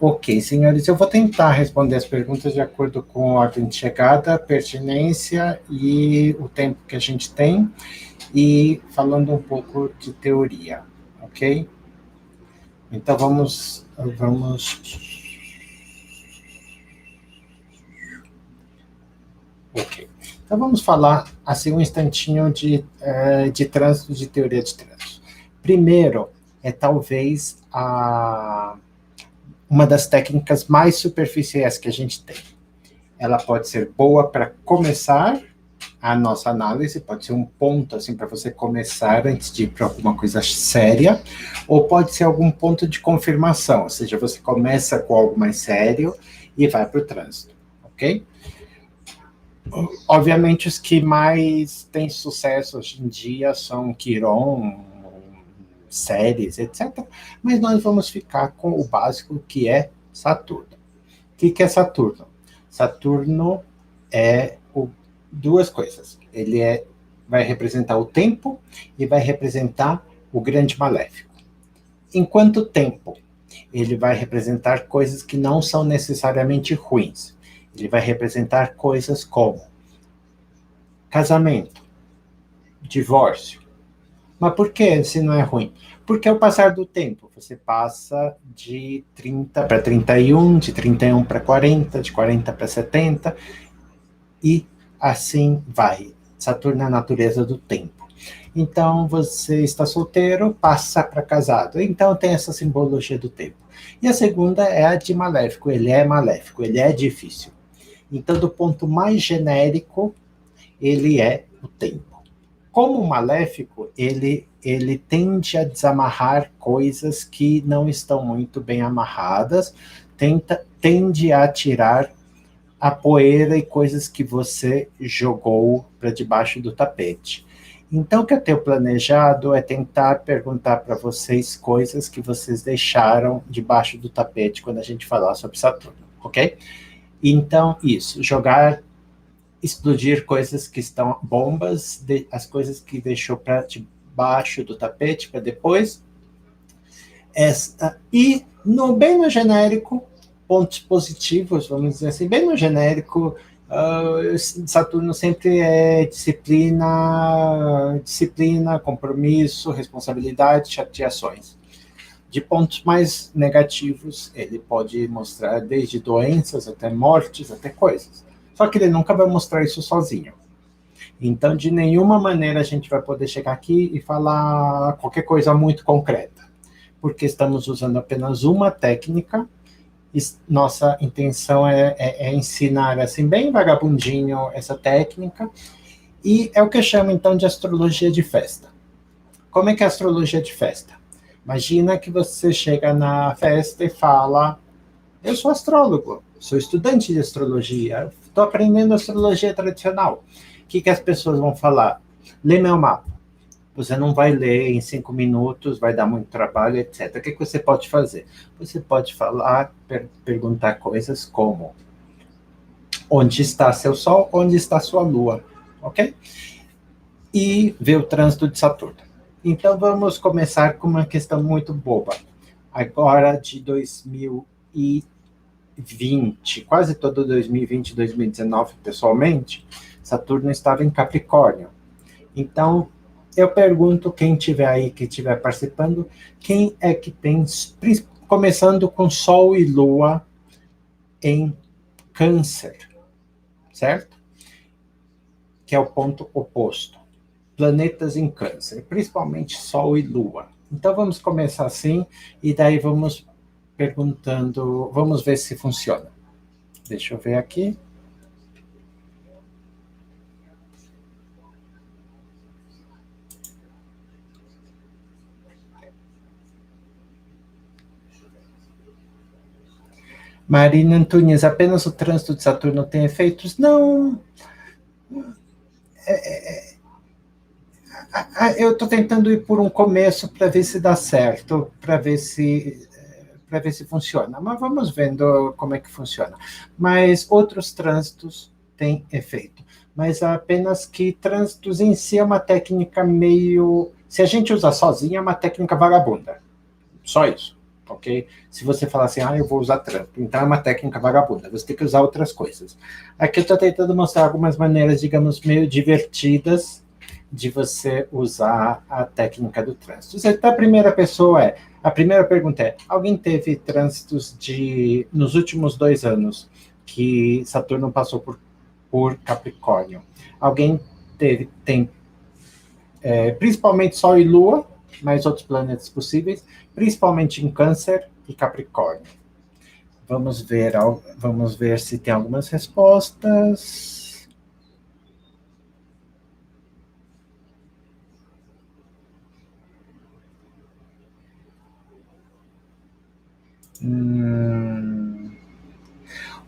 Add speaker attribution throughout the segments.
Speaker 1: Ok, senhores, eu vou tentar responder as perguntas de acordo com a ordem de chegada, pertinência e o tempo que a gente tem, e falando um pouco de teoria, ok? Então vamos. Ok. Então vamos falar assim um instantinho de trânsito, de teoria de trânsito. Primeiro, é talvez uma das técnicas mais superficiais que a gente tem. Ela pode ser boa para começar a nossa análise, pode ser um ponto assim para você começar antes de ir para alguma coisa séria, ou pode ser algum ponto de confirmação, ou seja, você começa com algo mais sério e vai para o trânsito, ok? Obviamente, os que mais têm sucesso hoje em dia são Quiron, séries, etc. Mas nós vamos ficar com o básico, que é Saturno. O que é Saturno? Saturno é duas coisas. Ele vai representar o tempo e vai representar o grande maléfico. Em quanto tempo? Ele vai representar coisas que não são necessariamente ruins. Ele vai representar coisas como casamento, divórcio. Mas por que se não é ruim? Porque ao passar do tempo, você passa de 30 para 31, de 31 para 40, de 40 para 70, e assim vai. Saturno é a natureza do tempo. Então, você está solteiro, passa para casado. Então, tem essa simbologia do tempo. E a segunda é a de maléfico. Ele é maléfico, ele é difícil. Então, do ponto mais genérico, ele é o tempo. Como maléfico, ele tende a desamarrar coisas que não estão muito bem amarradas, tende a tirar a poeira e coisas que você jogou para debaixo do tapete. Então, o que eu tenho planejado é tentar perguntar para vocês coisas que vocês deixaram debaixo do tapete quando a gente falar sobre Saturno, ok? Então, isso, explodir coisas que estão bombas, as coisas que deixou para debaixo do tapete para depois. E bem no genérico, pontos positivos, vamos dizer assim, bem no genérico, Saturno sempre é disciplina, compromisso, responsabilidade, chateações. De pontos mais negativos, ele pode mostrar desde doenças até mortes, até coisas. Só que ele nunca vai mostrar isso sozinho. Então, de nenhuma maneira a gente vai poder chegar aqui e falar qualquer coisa muito concreta, porque estamos usando apenas uma técnica. Nossa intenção é ensinar assim bem vagabundinho essa técnica, e é o que eu chamo então de astrologia de festa. Como é que é a astrologia de festa? Imagina que você chega na festa e fala: eu sou astrólogo, sou estudante de astrologia, estou aprendendo astrologia tradicional. O que as pessoas vão falar? Lê meu mapa. Você não vai ler em 5 minutos, vai dar muito trabalho, etc. O que você pode fazer? Você pode perguntar coisas como: onde está seu Sol, onde está sua Lua, ok? E ver o trânsito de Saturno. Então vamos começar com uma questão muito boba. Agora de 2020, quase todo 2020 e 2019, pessoalmente, Saturno estava em Capricórnio. Então, eu pergunto quem tiver aí, que estiver participando, quem é que tem, começando com Sol e Lua em Câncer, certo? Que é o ponto oposto. Planetas em Câncer, principalmente Sol e Lua. Então, vamos começar assim, e daí vamos perguntando, vamos ver se funciona. Deixa eu ver aqui. Marina Antunes, apenas o trânsito de Saturno tem efeitos? Não. Eu estou tentando ir por um começo para ver se dá certo, para ver se funciona. Mas vamos vendo como é que funciona. Mas outros trânsitos têm efeito. Mas apenas que trânsitos em si é uma técnica meio... Se a gente usa sozinha, é uma técnica vagabunda. Só isso. ok? Se você falar assim, eu vou usar trampo, então é uma técnica vagabunda, você tem que usar outras coisas. Aqui eu estou tentando mostrar algumas maneiras, digamos, meio divertidas de você usar a técnica do trânsito. A primeira pergunta é, alguém teve trânsitos nos últimos 2 anos que Saturno passou por Capricórnio? Alguém tem principalmente Sol e Lua, mais outros planetas possíveis, principalmente em Câncer e Capricórnio. Vamos ver se tem algumas respostas.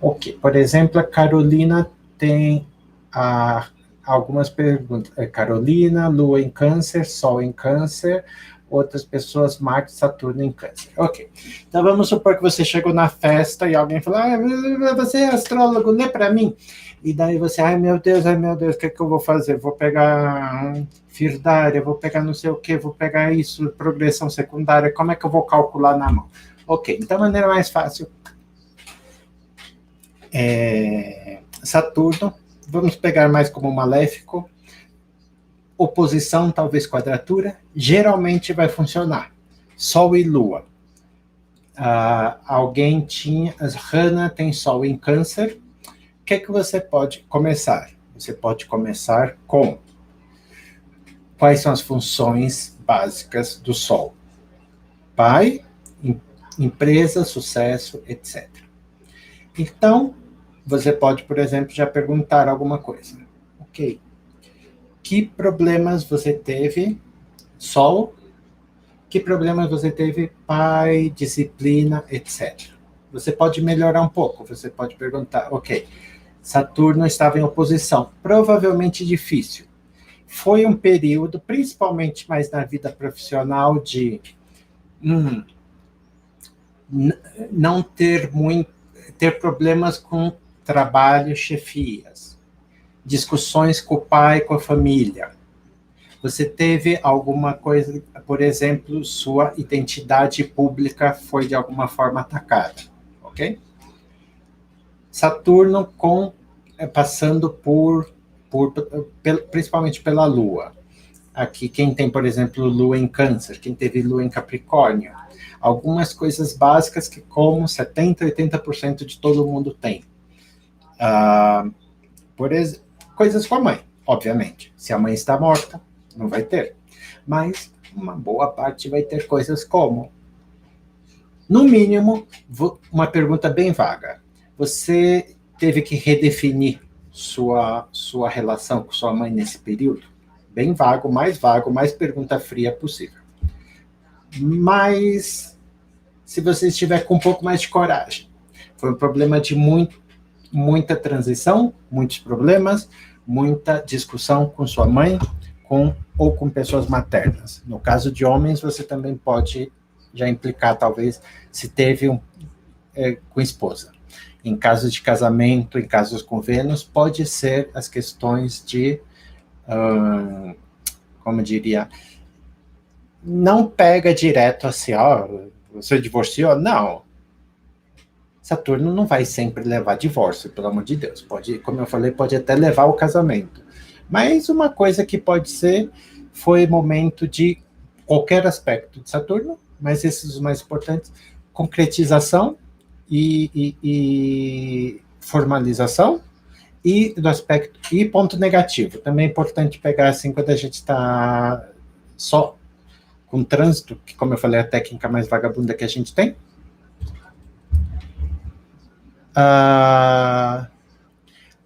Speaker 1: Ok, por exemplo, a Carolina tem algumas perguntas. Carolina, Lua em Câncer, Sol em Câncer, outras pessoas, Marte, Saturno em Câncer. Ok, então vamos supor que você chegou na festa e alguém falou, você é astrólogo, lê para mim. E daí você, ai meu Deus, o que eu vou fazer? Vou pegar Firdária, vou pegar não sei o que, vou pegar isso, progressão secundária, como é que eu vou calcular na mão? Ok, então a maneira mais fácil Saturno, vamos pegar mais como maléfico, oposição, talvez quadratura, geralmente vai funcionar. Sol e Lua. Alguém tinha, Hannah tem Sol em Câncer, o que você pode começar? Você pode começar com quais são as funções básicas do Sol? Pai, empresa, sucesso, etc. Então, você pode, por exemplo, já perguntar alguma coisa. Ok. Que problemas você teve, Sol? Que problemas você teve, pai, disciplina, etc. Você pode melhorar um pouco. Você pode perguntar, ok, Saturno estava em oposição, provavelmente difícil. Foi um período, principalmente mais na vida profissional, de não ter problemas com trabalho, chefias, discussões com o pai, com a família. Você teve alguma coisa, por exemplo, sua identidade pública foi de alguma forma atacada, ok? Saturno passando principalmente pela Lua. Aqui, quem tem, por exemplo, Lua em Câncer, quem teve Lua em Capricórnio, algumas coisas básicas que, como 70%, 80% de todo mundo tem. Coisas com a mãe, obviamente. Se a mãe está morta, não vai ter. Mas uma boa parte vai ter coisas como, no mínimo, uma pergunta bem vaga. Você teve que redefinir sua relação com sua mãe nesse período? Bem vago, mais pergunta fria possível. Mas, se você estiver com um pouco mais de coragem, foi um problema de muita transição, muitos problemas, muita discussão com sua mãe, ou com pessoas maternas. No caso de homens, você também pode já implicar, talvez, se teve com esposa. Em casos de casamento, em casos com Vênus, pode ser as questões de, como diria, não pega direto assim, você divorciou? Não. Saturno não vai sempre levar divórcio, pelo amor de Deus. Pode, como eu falei, pode até levar ao casamento. Mas uma coisa que pode ser, foi momento de qualquer aspecto de Saturno, mas esses os mais importantes, concretização e formalização, e do aspecto, e ponto negativo. Também é importante pegar assim, quando a gente está só com trânsito, que como eu falei, é a técnica mais vagabunda que a gente tem.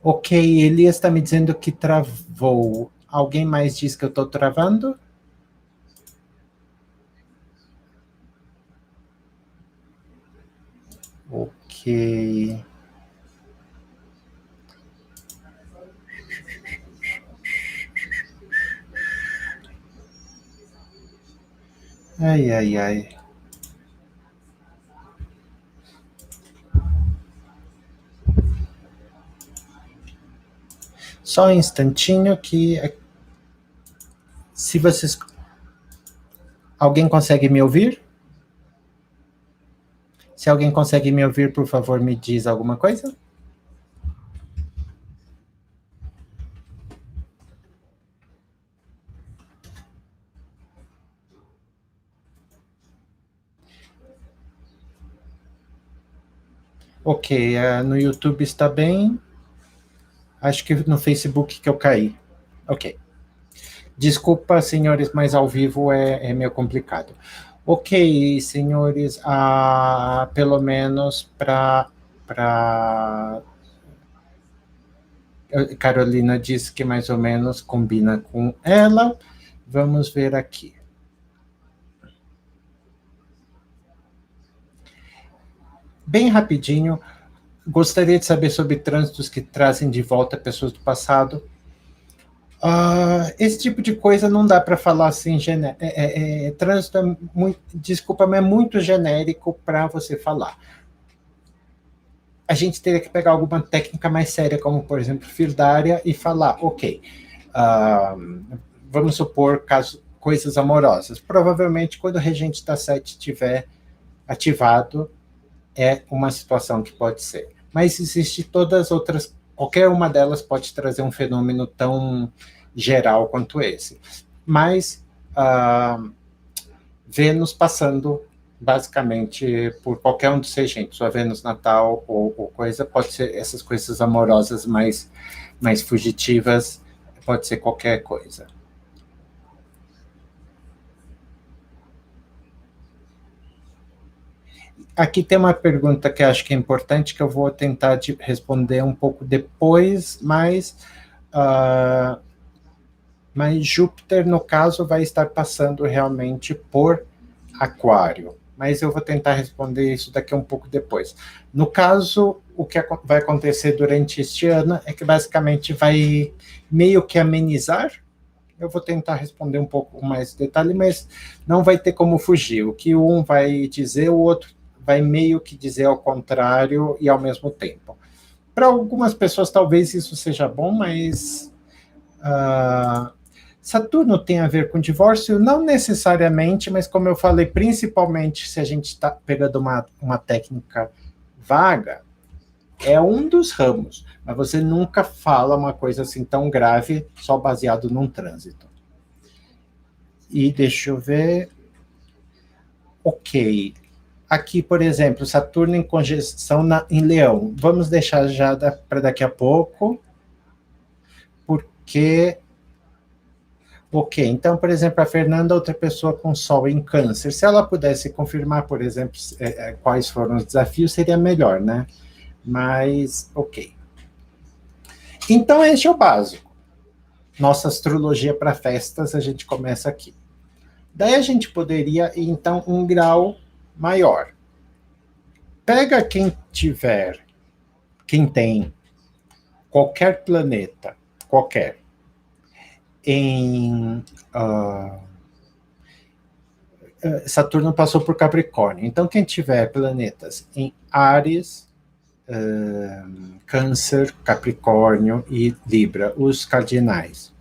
Speaker 1: Ok, Elias está me dizendo que travou. Alguém mais diz que eu estou travando? Ok. Ai. Só um instantinho que... Se vocês... Alguém consegue me ouvir? Se alguém consegue me ouvir, por favor, me diz alguma coisa. Ok, no YouTube está bem. Acho que no Facebook que eu caí. Ok. Desculpa, senhores, mas ao vivo é meio complicado. Ok, senhores, pelo menos para. Carolina disse que mais ou menos combina com ela. Vamos ver aqui. Bem rapidinho, gostaria de saber sobre trânsitos que trazem de volta pessoas do passado. Esse tipo de coisa não dá para falar assim, trânsito é muito, desculpa, mas é muito genérico para você falar. A gente teria que pegar alguma técnica mais séria, como por exemplo, Firdária, e falar, ok, vamos supor coisas amorosas. Provavelmente, quando o regente da 7 estiver ativado, é uma situação que pode ser. Mas existe todas as outras, qualquer uma delas pode trazer um fenômeno tão geral quanto esse. Mas Vênus passando basicamente por qualquer um dos regentes, sua Vênus natal ou coisa, pode ser essas coisas amorosas mais fugitivas, pode ser qualquer coisa. Aqui tem uma pergunta que acho que é importante, que eu vou tentar responder um pouco depois, mas Júpiter, no caso, vai estar passando realmente por Aquário. Mas eu vou tentar responder isso daqui um pouco depois. No caso, o que vai acontecer durante este ano é que basicamente vai meio que amenizar. Eu vou tentar responder um pouco mais de detalhe, mas não vai ter como fugir. O que um vai dizer, o outro vai meio que dizer ao contrário e ao mesmo tempo. Para algumas pessoas, talvez isso seja bom, mas Saturno tem a ver com divórcio? Não necessariamente, mas como eu falei, principalmente se a gente está pegando uma técnica vaga, é um dos ramos, mas você nunca fala uma coisa assim tão grave só baseado num trânsito. E deixa eu ver. Ok. Aqui, por exemplo, Saturno em conjunção em Leão. Vamos deixar já para daqui a pouco, porque ok, então, por exemplo, a Fernanda, outra pessoa com Sol em Câncer, se ela pudesse confirmar, por exemplo, quais foram os desafios, seria melhor, né? Mas, ok. Então, este é o básico. Nossa astrologia para festas, a gente começa aqui. Daí a gente poderia, então, um grau maior. Pega quem tem qualquer planeta, qualquer, em Saturno passou por Capricórnio. Então, quem tiver planetas em Áries, Câncer, Capricórnio e Libra, os cardinais.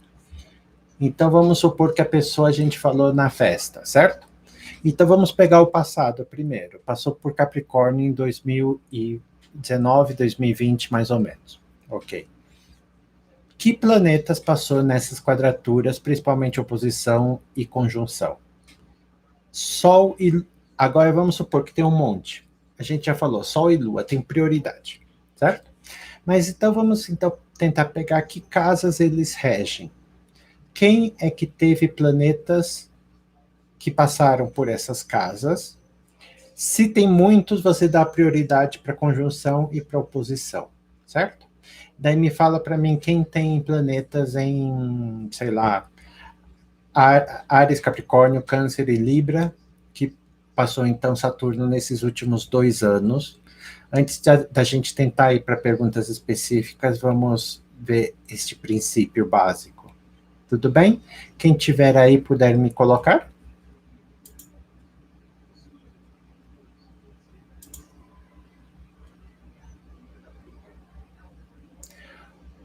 Speaker 1: Então, vamos supor que a pessoa a gente falou na festa, certo? Então, vamos pegar o passado primeiro. Passou por Capricórnio em 2019, 2020, mais ou menos. Ok. Que planetas passou nessas quadraturas, principalmente oposição e conjunção? Sol e... Agora vamos supor que tem um monte. A gente já falou, Sol e Lua tem prioridade, certo? Mas então vamos tentar pegar que casas eles regem. Quem é que teve planetas que passaram por essas casas? Se tem muitos, você dá prioridade para conjunção e para oposição, certo? Daí me fala para mim quem tem planetas em, sei lá, Áries, Capricórnio, Câncer e Libra, que passou então Saturno nesses últimos 2 anos. Antes da gente tentar ir para perguntas específicas, vamos ver este princípio básico. Tudo bem? Quem tiver aí puder me colocar?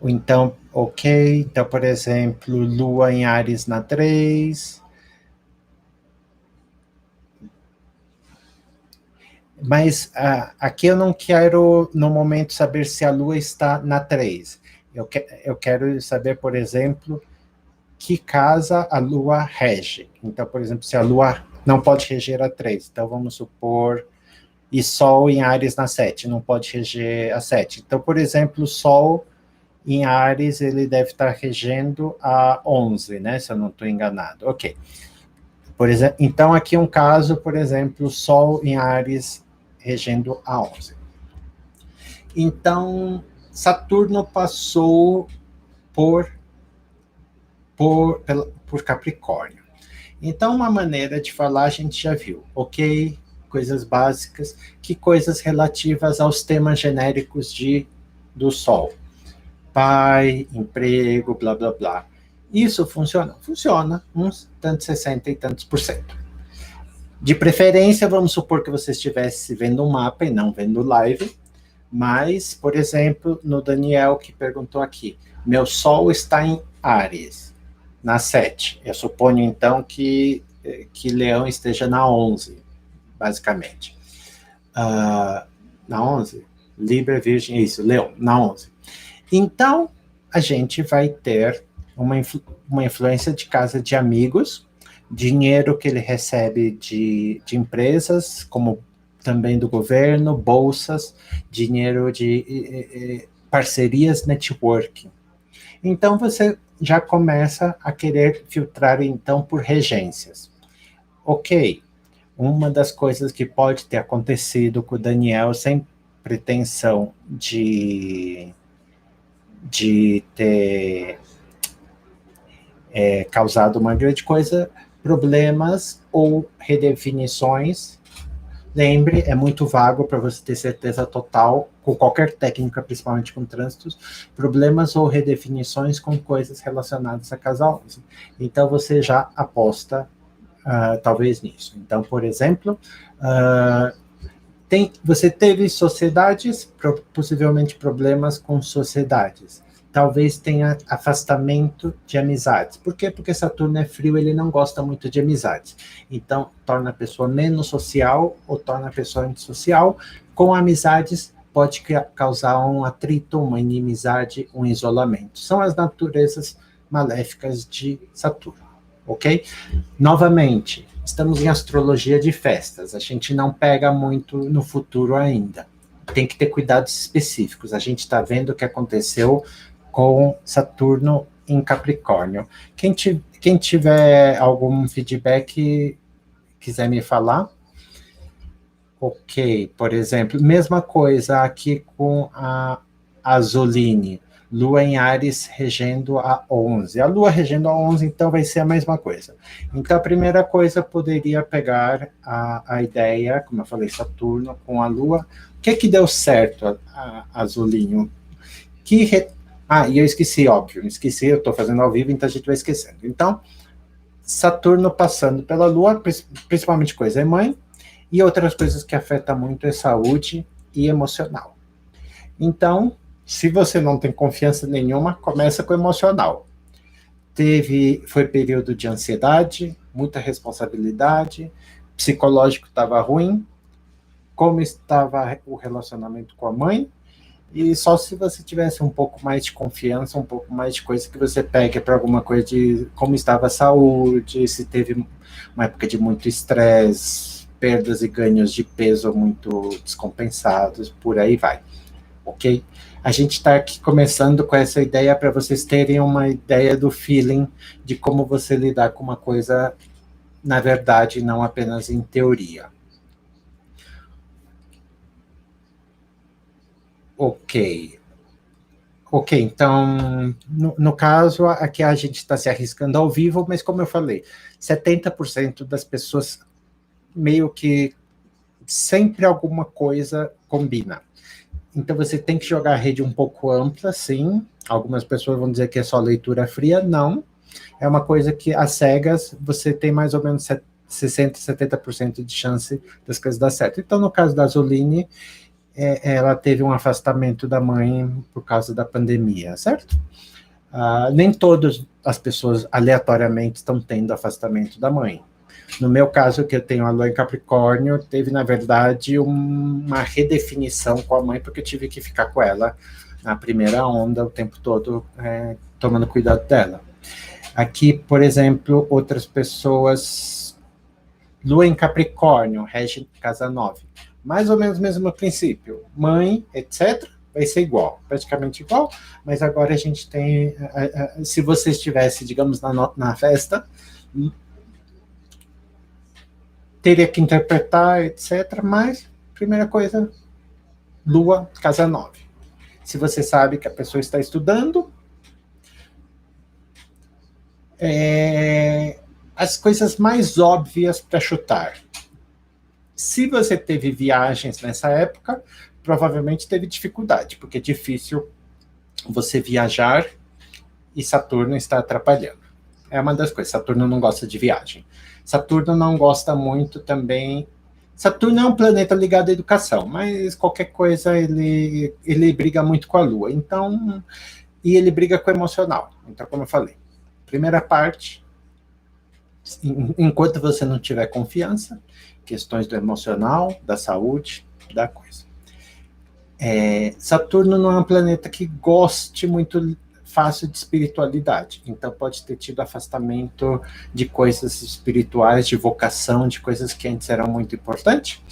Speaker 1: Então, ok. Então, por exemplo, Lua em Áries na 3. Mas aqui eu não quero, no momento, saber se a Lua está na 3. Eu quero saber, por exemplo, que casa a Lua rege. Então, por exemplo, se a Lua não pode reger a 3, então vamos supor, e Sol em Áries na 7, não pode reger a 7. Então, por exemplo, Sol em Áries, ele deve estar regendo a 11, né? Se eu não estou enganado. Ok. Por exemplo, então, aqui um caso, por exemplo, Sol em Áries regendo a 11. Então, Saturno passou por Capricórnio. Então, uma maneira de falar, a gente já viu, ok? Coisas básicas, que coisas relativas aos temas genéricos do Sol. Pai, emprego, blá, blá, blá. Isso funciona? Funciona, uns tantos 60 e tantos %. De preferência, vamos supor que você estivesse vendo um mapa e não vendo live, mas, por exemplo, no Daniel que perguntou aqui, meu Sol está em Áries, na 7. Eu suponho, então, que Leão esteja na 11, basicamente. Na 11? Libra, Virgem, isso, Leão, na 11. Então, a gente vai ter uma influência de casa de amigos, dinheiro que ele recebe de empresas, como também do governo, bolsas, dinheiro de parcerias, networking. Então, você já começa a querer filtrar, então, por regências. Ok, uma das coisas que pode ter acontecido com o Daniel, sem pretensão de ter causado uma grande coisa, problemas ou redefinições. Lembre, é muito vago para você ter certeza total, com qualquer técnica, principalmente com trânsitos, problemas ou redefinições com coisas relacionadas a casa 11. Então, você já aposta, talvez, nisso. Então, por exemplo, você teve sociedades, possivelmente problemas com sociedades. Talvez tenha afastamento de amizades. Por quê? Porque Saturno é frio, ele não gosta muito de amizades. Então, torna a pessoa menos social ou torna a pessoa antissocial. Com amizades, pode causar um atrito, uma inimizade, um isolamento. São as naturezas maléficas de Saturno, ok? Novamente, estamos em astrologia de festas. A gente não pega muito no futuro ainda. Tem que ter cuidados específicos. A gente está vendo o que aconteceu com Saturno em Capricórnio. Quem tiver algum feedback, quiser me falar. Ok, por exemplo, mesma coisa aqui com a Azoline. Lua em Áries regendo a 11. A Lua regendo a 11, então vai ser a mesma coisa. Então, a primeira coisa, poderia pegar a ideia, como eu falei, Saturno com a Lua. O que deu certo, Azolinho? E eu esqueci, óbvio, eu estou fazendo ao vivo, então a gente vai esquecendo. Então, Saturno passando pela Lua, principalmente coisa é mãe, e outras coisas que afetam muito é saúde e emocional. Então, se você não tem confiança nenhuma, começa com o emocional. Foi período de ansiedade, muita responsabilidade, psicológico estava ruim, como estava o relacionamento com a mãe, e só se você tivesse um pouco mais de confiança, um pouco mais de coisa que você pega para alguma coisa de como estava a saúde, se teve uma época de muito estresse, perdas e ganhos de peso muito descompensados, por aí vai, ok? A gente está aqui começando com essa ideia para vocês terem uma ideia do feeling de como você lidar com uma coisa na verdade, não apenas em teoria. Ok, então, no caso, aqui a gente está se arriscando ao vivo, mas como eu falei, 70% das pessoas meio que sempre alguma coisa combina. Então, você tem que jogar a rede um pouco ampla, sim. Algumas pessoas vão dizer que é só leitura fria. Não. É uma coisa que, às cegas, você tem mais ou menos 60%, 70% de chance das coisas dar certo. Então, no caso da Azoline, ela teve um afastamento da mãe por causa da pandemia, certo? Nem todas as pessoas aleatoriamente estão tendo afastamento da mãe. No meu caso, que eu tenho a lua em Capricórnio, teve, na verdade, uma redefinição com a mãe, porque eu tive que ficar com ela na primeira onda o tempo todo, tomando cuidado dela. Aqui, por exemplo, outras pessoas, lua em Capricórnio, rege casa 9. Mais ou menos o mesmo princípio. Mãe, etc., vai ser igual, praticamente igual, mas agora a gente tem, se você estivesse, digamos, na festa, teria que interpretar, etc., mas, primeira coisa, lua, casa 9. Se você sabe que a pessoa está estudando, as coisas mais óbvias para chutar. Se você teve viagens nessa época, provavelmente teve dificuldade, porque é difícil você viajar e Saturno está atrapalhando. É uma das coisas. Saturno não gosta de viagem. Saturno não gosta muito também. Saturno é um planeta ligado à educação, mas qualquer coisa ele briga muito com a Lua. Então, e ele briga com o emocional. Então, como eu falei, primeira parte, enquanto você não tiver confiança, questões do emocional, da saúde, da coisa. Saturno não é um planeta que goste muito fácil de espiritualidade, então pode ter tido afastamento de coisas espirituais, de vocação, de coisas que antes eram muito importantes,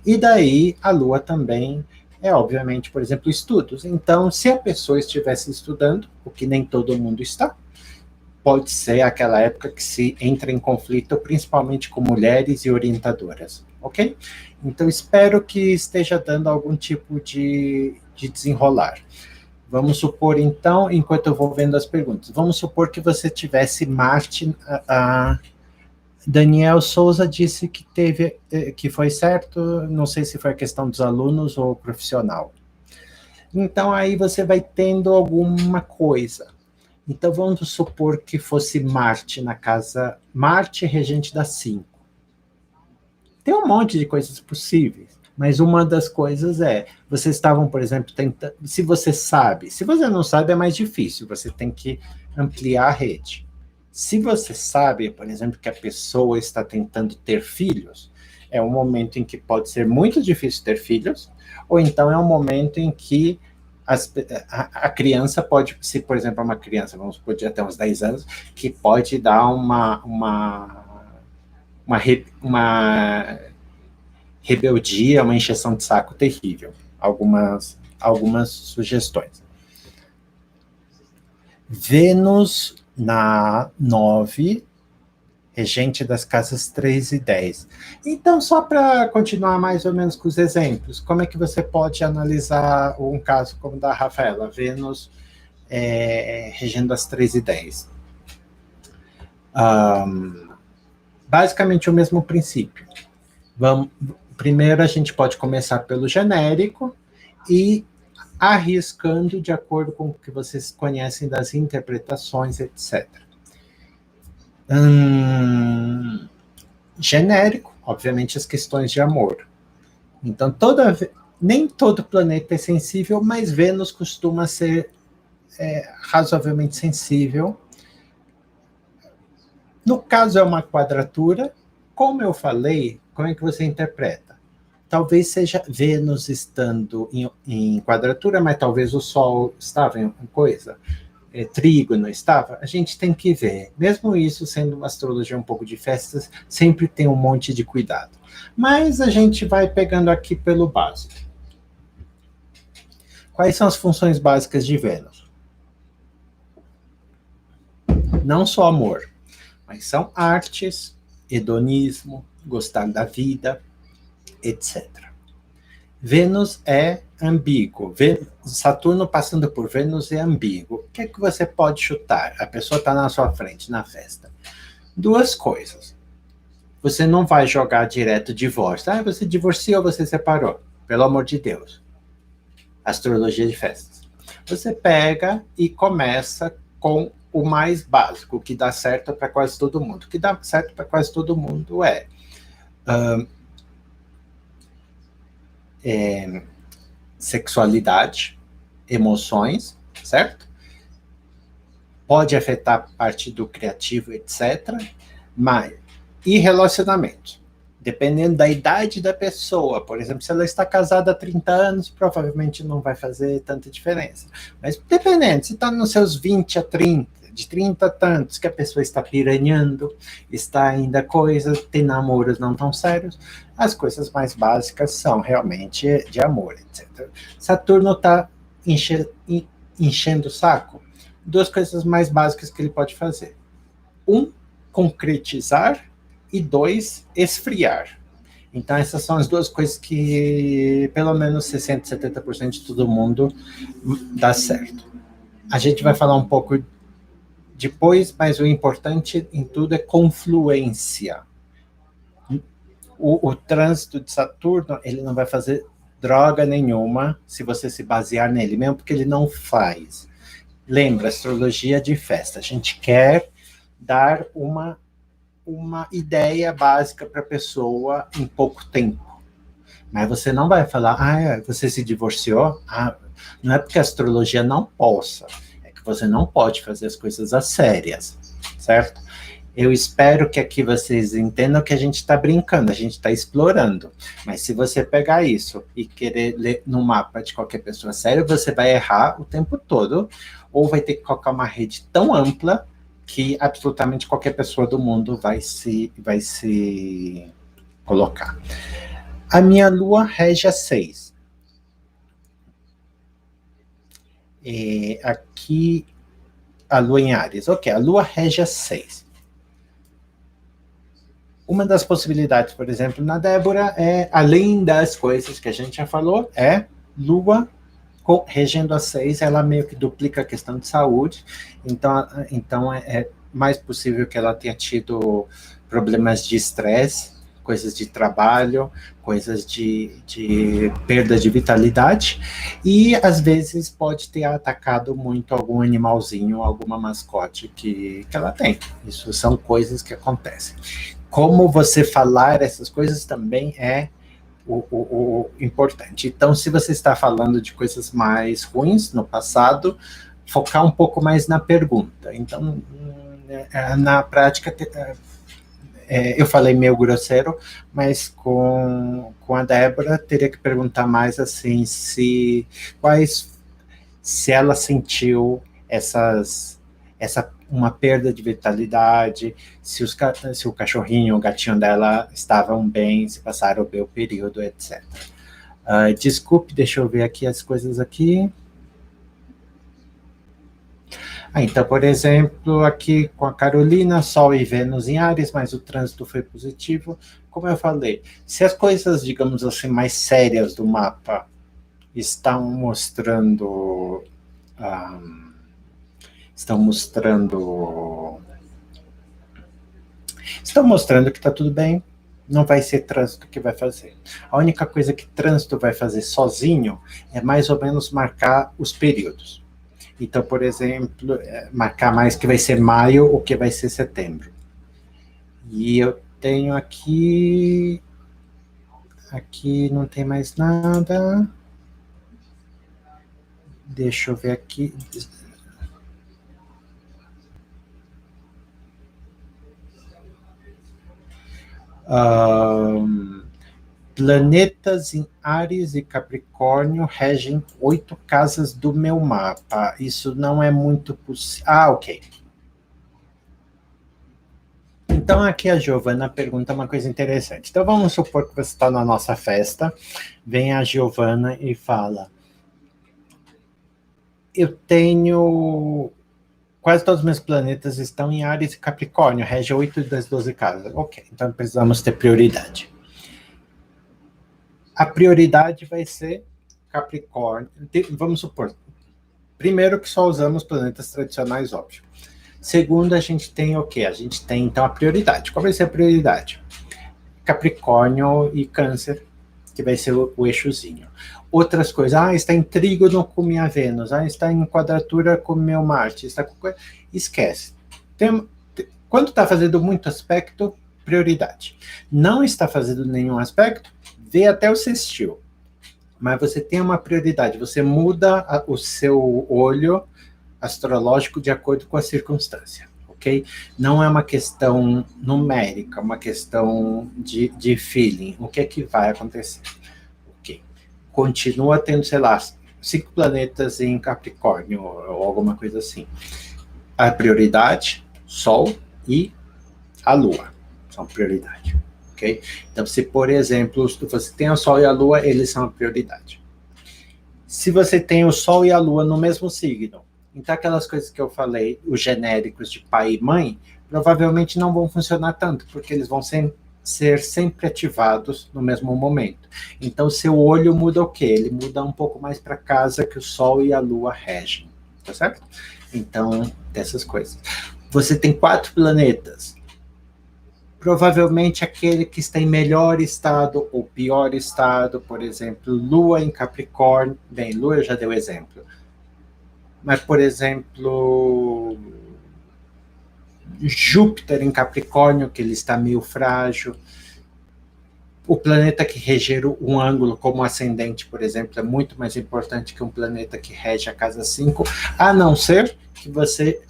Speaker 1: e daí a Lua também obviamente, por exemplo, estudos. Então, se a pessoa estivesse estudando, o que nem todo mundo está, pode ser aquela época que se entra em conflito, principalmente com mulheres e orientadoras, ok? Então, espero que esteja dando algum tipo de desenrolar. Vamos supor, então, enquanto eu vou vendo as perguntas, vamos supor que você tivesse Marte. Daniel Souza disse que foi certo, não sei se foi a questão dos alunos ou profissional. Então, aí você vai tendo alguma coisa. Então, vamos supor que fosse Marte na casa, Marte regente da 5. Tem um monte de coisas possíveis, mas uma das coisas vocês estavam, por exemplo, tentando, se você não sabe é mais difícil, você tem que ampliar a rede. Se você sabe, por exemplo, que a pessoa está tentando ter filhos, é um momento em que pode ser muito difícil ter filhos, ou então é um momento em que a criança pode, se por exemplo é uma criança, vamos supor, de até uns 10 anos, que pode dar uma rebeldia, uma encheção de saco terrível. Algumas sugestões. Vênus na 9, regente das casas 3 e 10. Então, só para continuar mais ou menos com os exemplos, como é que você pode analisar um caso como o da Rafaela, Vênus regendo as 3 e 10? Basicamente o mesmo princípio. Primeiro a gente pode começar pelo genérico e arriscando de acordo com o que vocês conhecem das interpretações, etc. Genérico, obviamente, as questões de amor. Então, nem todo planeta é sensível, mas Vênus costuma ser razoavelmente sensível. No caso, é uma quadratura. Como eu falei, como é que você interpreta? Talvez seja Vênus estando em quadratura, mas talvez o Sol estava em coisa, trígono estava. A gente tem que ver. Mesmo isso, sendo uma astrologia um pouco de festas, sempre tem um monte de cuidado. Mas a gente vai pegando aqui pelo básico. Quais são as funções básicas de Vênus? Não só amor, mas são artes, hedonismo, gostar da vida, etc. Vênus é ambíguo. Saturno passando por Vênus é ambíguo. O que é que você pode chutar? A pessoa está na sua frente, na festa. Duas coisas. Você não vai jogar direto divórcio. Você divorciou, você separou. Pelo amor de Deus. Astrologia de festas. Você pega e começa com o mais básico, o que dá certo para quase todo mundo. O que dá certo para quase todo mundo sexualidade, emoções, certo? Pode afetar a parte do criativo, etc. Mas E relacionamento. Dependendo da idade da pessoa, por exemplo, se ela está casada há 30 anos, provavelmente não vai fazer tanta diferença. Mas dependendo, se está nos seus 20 a 30, de 30 a tantos, que a pessoa está piranhando, está ainda tem namoros não tão sérios, as coisas mais básicas são realmente de amor, etc. Saturno está enchendo o saco. Duas coisas mais básicas que ele pode fazer. Concretizar, e 2, esfriar. Então, essas são as duas coisas que pelo menos 60%, 70% de todo mundo dá certo. A gente vai falar um pouco depois, mas o importante em tudo é confluência. O trânsito de Saturno, ele não vai fazer droga nenhuma se você se basear nele, mesmo porque ele não faz. Lembra, astrologia de festa. A gente quer dar uma ideia básica para a pessoa em pouco tempo. Mas você não vai falar, você se divorciou? Não é porque a astrologia não possa, é que você não pode fazer as coisas às sérias, certo? Eu espero que aqui vocês entendam que a gente está brincando, a gente está explorando. Mas se você pegar isso e querer ler no mapa de qualquer pessoa séria, você vai errar o tempo todo, ou vai ter que colocar uma rede tão ampla que absolutamente qualquer pessoa do mundo vai se colocar. A minha lua rege a 6. Aqui, a lua em Áries. Ok, a lua rege a 6. Uma das possibilidades, por exemplo, na Débora, além das coisas que a gente já falou, lua regendo a 6, ela meio que duplica a questão de saúde, então é mais possível que ela tenha tido problemas de estresse, coisas de trabalho, coisas de perda de vitalidade, e às vezes pode ter atacado muito algum animalzinho, alguma mascote que ela tem. Isso são coisas que acontecem. Como você falar essas coisas também é o importante. Então, se você está falando de coisas mais ruins no passado, focar um pouco mais na pergunta. Então, na prática, eu falei meio grosseiro, mas com a Débora, teria que perguntar mais assim, se ela sentiu uma perda de vitalidade, se o cachorrinho, o gatinho dela estavam bem, se passaram bem o período, etc. Desculpe, deixa eu ver aqui as coisas aqui. Então, por exemplo, aqui com a Carolina, Sol e Vênus em Áries, mas o trânsito foi positivo. Como eu falei, se as coisas, digamos assim, mais sérias do mapa estão mostrando que está tudo bem, não vai ser trânsito que vai fazer. A única coisa que trânsito vai fazer sozinho é mais ou menos marcar os períodos. Então, por exemplo, marcar mais que vai ser maio ou que vai ser setembro. E eu tenho aqui não tem mais nada. Deixa eu ver aqui. Planetas em Áries e Capricórnio regem 8 casas do meu mapa. Isso não é muito possível. Ok. Então, aqui a Giovana pergunta uma coisa interessante. Então, vamos supor que você está na nossa festa, vem a Giovana e fala: eu tenho... Quase todos os meus planetas estão em Áries e Capricórnio, rege 8 das 12 casas. Ok, então precisamos ter prioridade. A prioridade vai ser Capricórnio. Vamos supor, primeiro que só usamos planetas tradicionais, óbvio. Segundo, a gente tem o quê? A gente tem, então, a prioridade. Qual vai ser a prioridade? Capricórnio e Câncer, que vai ser o eixozinho. Outras coisas, está em trígono com minha Vênus, está em quadratura com meu Marte, está com... Esquece. Quando está fazendo muito aspecto, prioridade. Não está fazendo nenhum aspecto, vê até o sextil. Mas você tem uma prioridade, você muda o seu olho astrológico de acordo com a circunstância, ok? ok? Não é uma questão numérica, é uma questão de feeling. O que é que vai acontecer? Ok. Continua tendo, sei lá, 5 planetas em Capricórnio, ou alguma coisa assim. A prioridade, Sol e a Lua são prioridade, ok? Então, se, por exemplo, você tem o Sol e a Lua, eles são a prioridade. Se você tem o Sol e a Lua no mesmo signo, então aquelas coisas que eu falei, os genéricos de pai e mãe, provavelmente não vão funcionar tanto, porque eles vão ser sempre ativados no mesmo momento. Então, seu olho muda o quê? Ele muda um pouco mais para a casa que o Sol e a Lua regem, tá certo? Então, dessas coisas. Você tem 4 planetas. Provavelmente aquele que está em melhor estado ou pior estado, por exemplo, Lua em Capricórnio. Bem, Lua eu já dei o exemplo. Mas, por exemplo, Júpiter em Capricórnio, que ele está meio frágil. O planeta que rege um ângulo, como o ascendente, por exemplo, é muito mais importante que um planeta que rege a casa 5, a não ser que você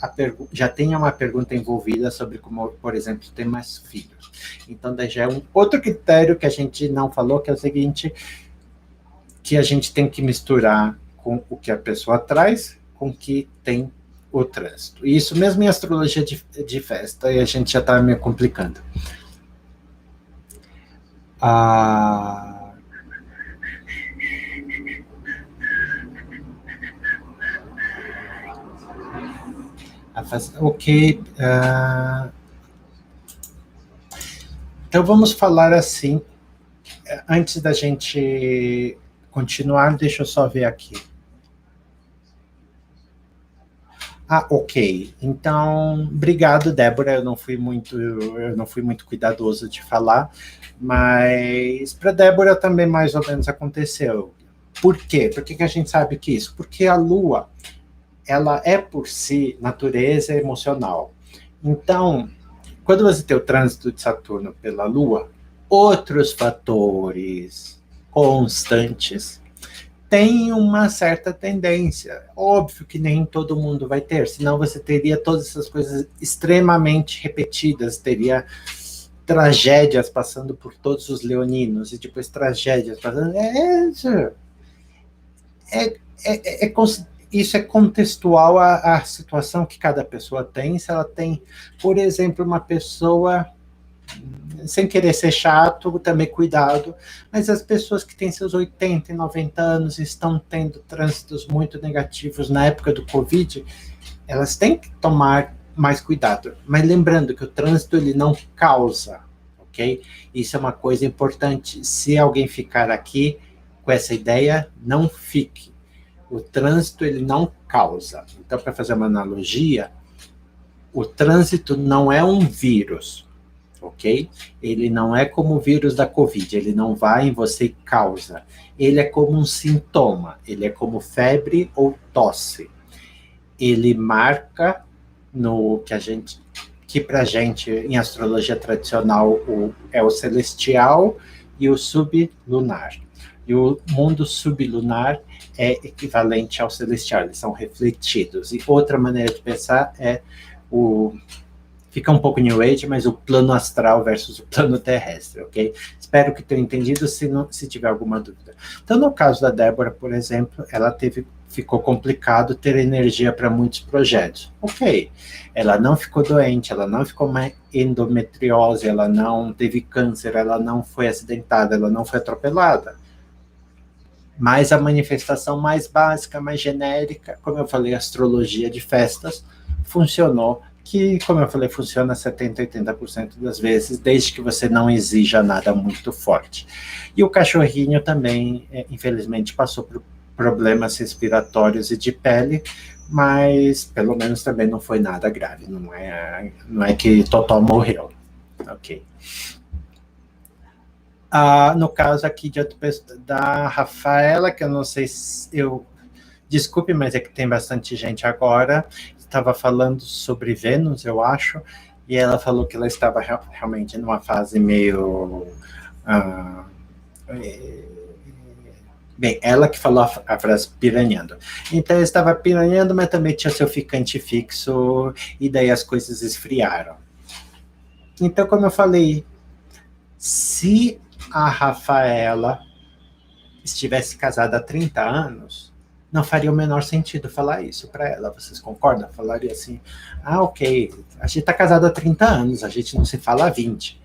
Speaker 1: já tenha uma pergunta envolvida sobre como, por exemplo, ter mais filhos. Então, daí já é um outro critério que a gente não falou, que é o seguinte, que a gente tem que misturar com o que a pessoa traz, com o que tem o trânsito. E isso mesmo em astrologia de festa, e a gente já está meio complicando. Ok. Então vamos falar assim. Antes da gente continuar, deixa eu só ver aqui. Ok. Então, obrigado, Débora. Eu não fui muito cuidadoso de falar, mas para Débora também mais ou menos aconteceu. Por quê? Por que a gente sabe que isso? Porque a Lua, ela é por si natureza emocional. Então, quando você tem o trânsito de Saturno pela Lua, outros fatores constantes tem uma certa tendência. Óbvio que nem todo mundo vai ter, senão você teria todas essas coisas extremamente repetidas, teria tragédias passando por todos os leoninos, e depois tragédias passando. Isso é contextual à situação que cada pessoa tem. Se ela tem, por exemplo, uma pessoa, sem querer ser chato, também cuidado, mas as pessoas que têm seus 80 e 90 anos estão tendo trânsitos muito negativos na época do Covid, elas têm que tomar mais cuidado. Mas lembrando que o trânsito ele não causa, ok? Isso é uma coisa importante. Se alguém ficar aqui com essa ideia, não fique. O trânsito ele não causa. Então, para fazer uma analogia, o trânsito não é um vírus, ok? Ele não é como o vírus da Covid, ele não vai em você e causa. Ele é como um sintoma, ele é como febre ou tosse. Ele marca no que pra gente, em astrologia tradicional, é o celestial e o sublunar. E o mundo sublunar é equivalente ao celestial, eles são refletidos. E outra maneira de pensar é fica um pouco New Age, mas o plano astral versus o plano terrestre, ok? Espero que tenha entendido, se tiver alguma dúvida. Então, no caso da Débora, por exemplo, ficou complicado ter energia para muitos projetos. Ok, ela não ficou doente, ela não ficou mais endometriose, ela não teve câncer, ela não foi acidentada, ela não foi atropelada. Mas a manifestação mais básica, mais genérica, como eu falei, astrologia de festas, funcionou, que, como eu falei, funciona 70%, 80% das vezes, desde que você não exija nada muito forte. E o cachorrinho também, infelizmente, passou por problemas respiratórios e de pele, mas pelo menos também não foi nada grave, não é que Totó morreu, ok? No caso aqui da Rafaela, que eu não sei se desculpe, mas é que tem bastante gente agora, estava falando sobre Vênus, eu acho, e ela falou que ela estava realmente numa fase meio Bem, ela que falou a frase piranhando. Então eu estava piranhando, mas também tinha seu ficante fixo, e daí as coisas esfriaram. Então, como eu falei, se a Rafaela estivesse casada há 30 anos, não faria o menor sentido falar isso para ela. Vocês concordam? Falaria assim, ok, a gente está casado há 30 anos, a gente não se fala há 20.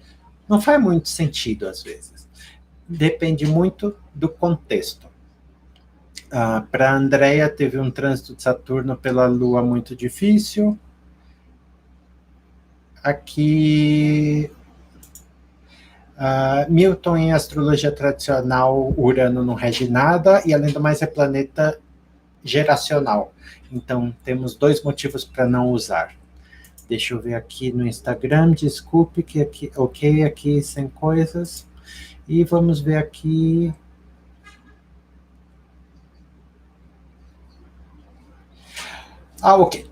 Speaker 1: Não faz muito sentido, às vezes. Depende muito do contexto. Para a Andrea, teve um trânsito de Saturno pela Lua muito difícil. Aqui, Milton, em astrologia tradicional, Urano não rege nada, e além do mais é planeta geracional. Então, temos 2 motivos para não usar. Deixa eu ver aqui no Instagram, desculpe que aqui, ok, aqui sem coisas. E vamos ver aqui. Ok.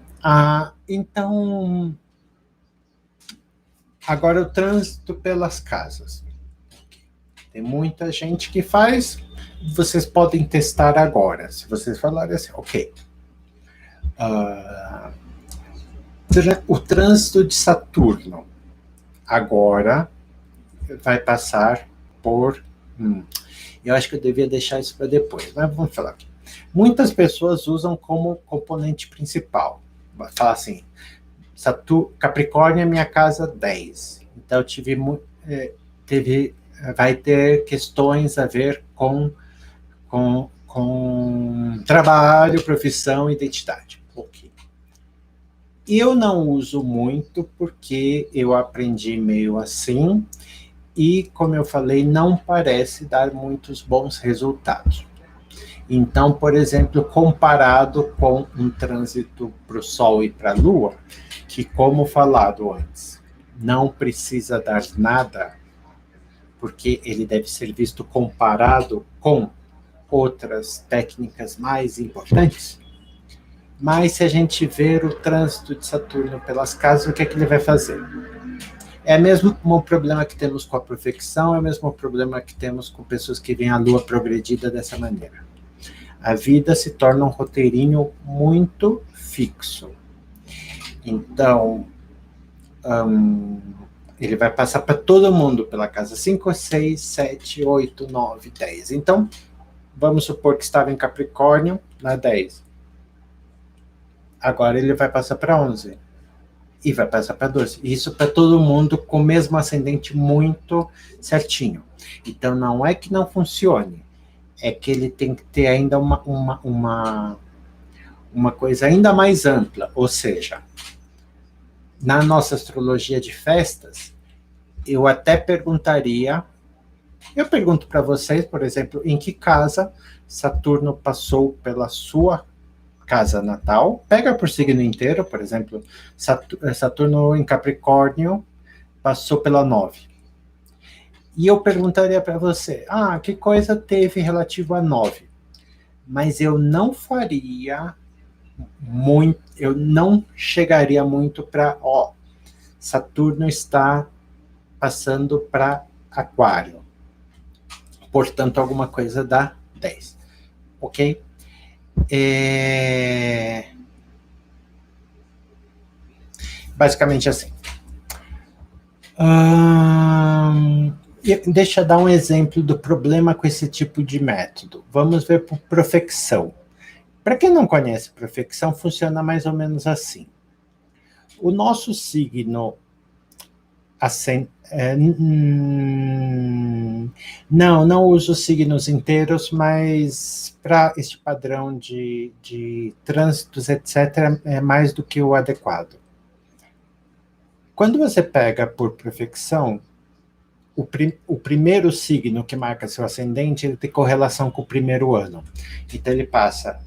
Speaker 1: Então, agora o trânsito pelas casas. Tem muita gente que faz, vocês podem testar agora. Se vocês falarem assim, ok. O trânsito de Saturno agora vai passar por... eu acho que eu devia deixar isso para depois, mas vamos falar aqui. Muitas pessoas usam como componente principal. Vai falar assim, Capricórnio é minha casa 10. Então, vai ter questões a ver com trabalho, profissão, identidade. Ok. Eu não uso muito porque eu aprendi meio assim e, como eu falei, não parece dar muitos bons resultados. Então, por exemplo, comparado com um trânsito para o Sol e para a Lua, que, como falado antes, não precisa dar nada, porque ele deve ser visto comparado com outras técnicas mais importantes. Mas se a gente ver o trânsito de Saturno pelas casas, o que é que ele vai fazer? É o mesmo problema que temos com a profecção, é o mesmo problema que temos com pessoas que veem a Lua progredida dessa maneira. A vida se torna um roteirinho muito fixo. Então, ele vai passar para todo mundo pela casa 5, 6, 7, 8, 9, 10. Então, vamos supor que estava em Capricórnio na 10. Agora ele vai passar para 11. E vai passar para 12. Isso para todo mundo com o mesmo ascendente muito certinho. Então, não é que não funcione. É que ele tem que ter ainda uma coisa ainda mais ampla. Ou seja, na nossa astrologia de festas, eu até perguntaria... Eu pergunto para vocês, por exemplo, em que casa Saturno passou pela sua casa natal, pega por signo inteiro, por exemplo, Saturno em Capricórnio passou pela 9. E eu perguntaria para você, que coisa teve relativo a 9? Mas eu não faria muito, eu não chegaria muito para, Saturno está passando para Aquário. Portanto, alguma coisa dá 10. Ok? Basicamente assim. Deixa eu dar um exemplo do problema com esse tipo de método. Vamos ver por profecção. Para quem não conhece profecção, funciona mais ou menos assim. O nosso signo não uso signos inteiros, mas para este padrão de trânsitos, etc., é mais do que o adequado. Quando você pega por profecção, o primeiro signo que marca seu ascendente, ele tem correlação com o primeiro ano. Então, ele passa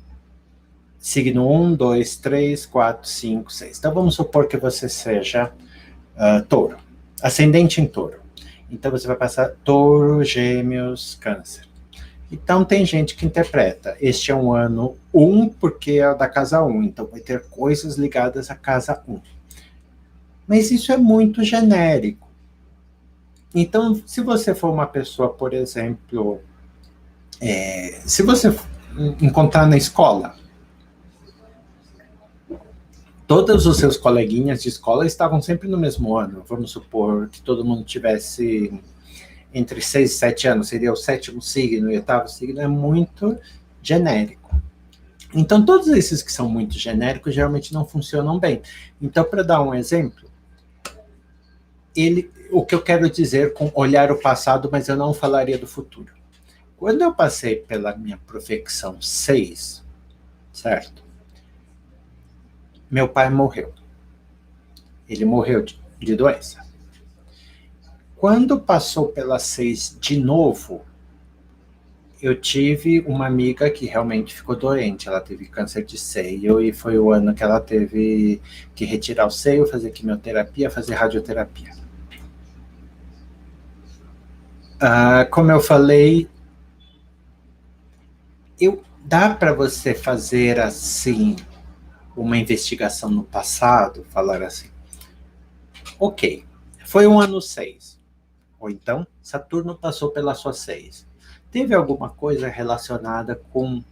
Speaker 1: signo 1, 2, 3, 4, 5, 6. Então, vamos supor que você seja touro, ascendente em touro. Então, você vai passar touro, gêmeos, câncer. Então, tem gente que interpreta, este é um ano 1, porque é da casa 1, então vai ter coisas ligadas à casa 1. Mas isso é muito genérico. Então, se você for uma pessoa, por exemplo, Se você encontrar na escola, todos os seus coleguinhas de escola estavam sempre no mesmo ano. Vamos supor que todo mundo tivesse entre 6 e 7 anos, seria o 7º signo e o 8º signo, é muito genérico. Então, todos esses que são muito genéricos geralmente não funcionam bem. Então, para dar um exemplo, o que eu quero dizer com olhar o passado, mas eu não falaria do futuro. Quando eu passei pela minha profecção 6, certo? Meu pai morreu. Ele morreu de doença. Quando passou pela 6 de novo, eu tive uma amiga que realmente ficou doente. Ela teve câncer de seio e foi o ano que ela teve que retirar o seio, fazer quimioterapia, fazer radioterapia. Como eu falei, dá para você fazer assim uma investigação no passado, falar assim, ok, foi o ano 6, ou então Saturno passou pela sua 6. Teve alguma coisa relacionada com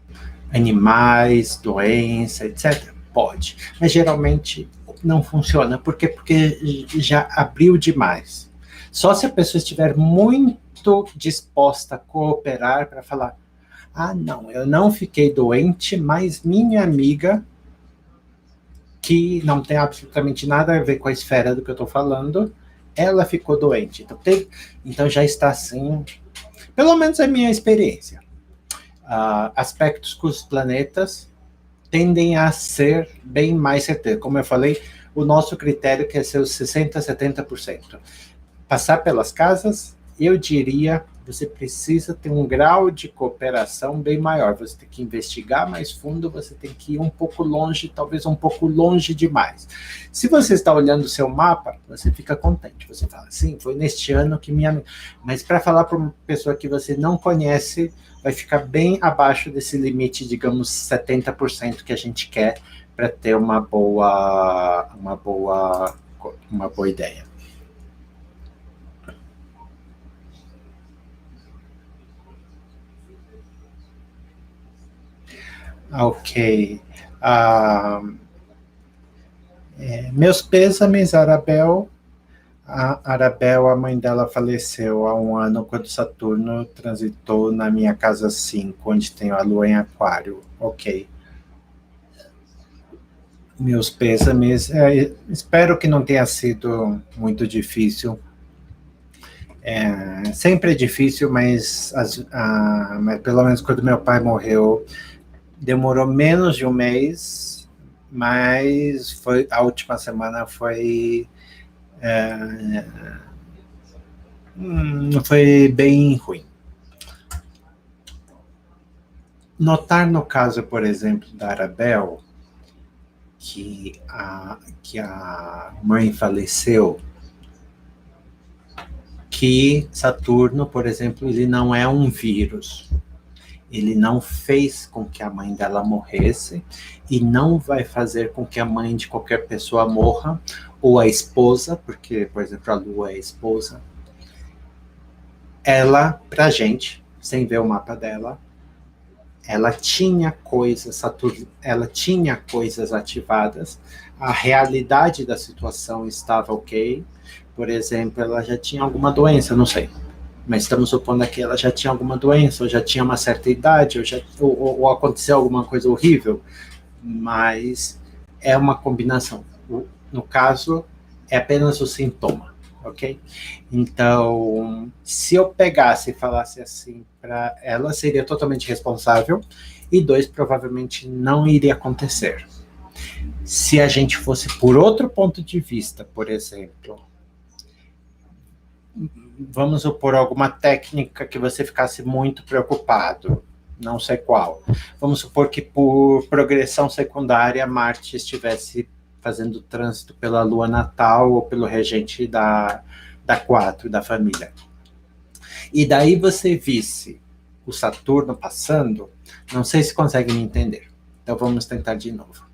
Speaker 1: animais, doença, etc? Pode, mas geralmente não funciona. Por quê? Porque já abriu demais. Só se a pessoa estiver muito disposta a cooperar para falar, não, eu não fiquei doente, mas minha amiga, que não tem absolutamente nada a ver com a esfera do que eu estou falando, ela ficou doente. Então já está assim, pelo menos é a minha experiência. Aspectos com os planetas tendem a ser bem mais certeiros. Como eu falei, o nosso critério quer ser os 60%, 70%. Passar pelas casas, eu diria, você precisa ter um grau de cooperação bem maior. Você tem que investigar mais fundo, você tem que ir um pouco longe, talvez um pouco longe demais. Se você está olhando o seu mapa, você fica contente. Você fala, sim, foi neste ano que minha... Mas para falar para uma pessoa que você não conhece, vai ficar bem abaixo desse limite, digamos, 70% que a gente quer para ter uma boa ideia. Ok. Meus pêsames, Arabel. A Arabel, a mãe dela faleceu há um ano quando Saturno transitou na minha casa 5, onde tenho a lua em aquário. Ok. Meus pêsames. Espero que não tenha sido muito difícil. Sempre é difícil, mas pelo menos quando meu pai morreu, demorou menos de um mês, mas a última semana foi bem ruim. Notar no caso, por exemplo, da Arabel, que a mãe faleceu, que Saturno, por exemplo, ele não é um vírus. Ele não fez com que a mãe dela morresse e não vai fazer com que a mãe de qualquer pessoa morra, ou a esposa, porque, por exemplo, a Lua é a esposa. Ela, pra gente, sem ver o mapa dela, ela tinha coisas, Saturno, ela tinha coisas ativadas, a realidade da situação estava ok. Por exemplo, ela já tinha alguma doença, não sei, mas estamos supondo que ela já tinha alguma doença, ou já tinha uma certa idade, ou aconteceu alguma coisa horrível, mas é uma combinação. No caso, é apenas o sintoma, ok? Então, se eu pegasse e falasse assim para ela, seria totalmente responsável, e 2, provavelmente não iria acontecer. Se a gente fosse por outro ponto de vista, por exemplo, vamos supor alguma técnica que você ficasse muito preocupado, não sei qual. Vamos supor que por progressão secundária Marte estivesse fazendo trânsito pela lua natal ou pelo regente da 4, da família. E daí você visse o Saturno passando, não sei se consegue me entender. Então vamos tentar de novo.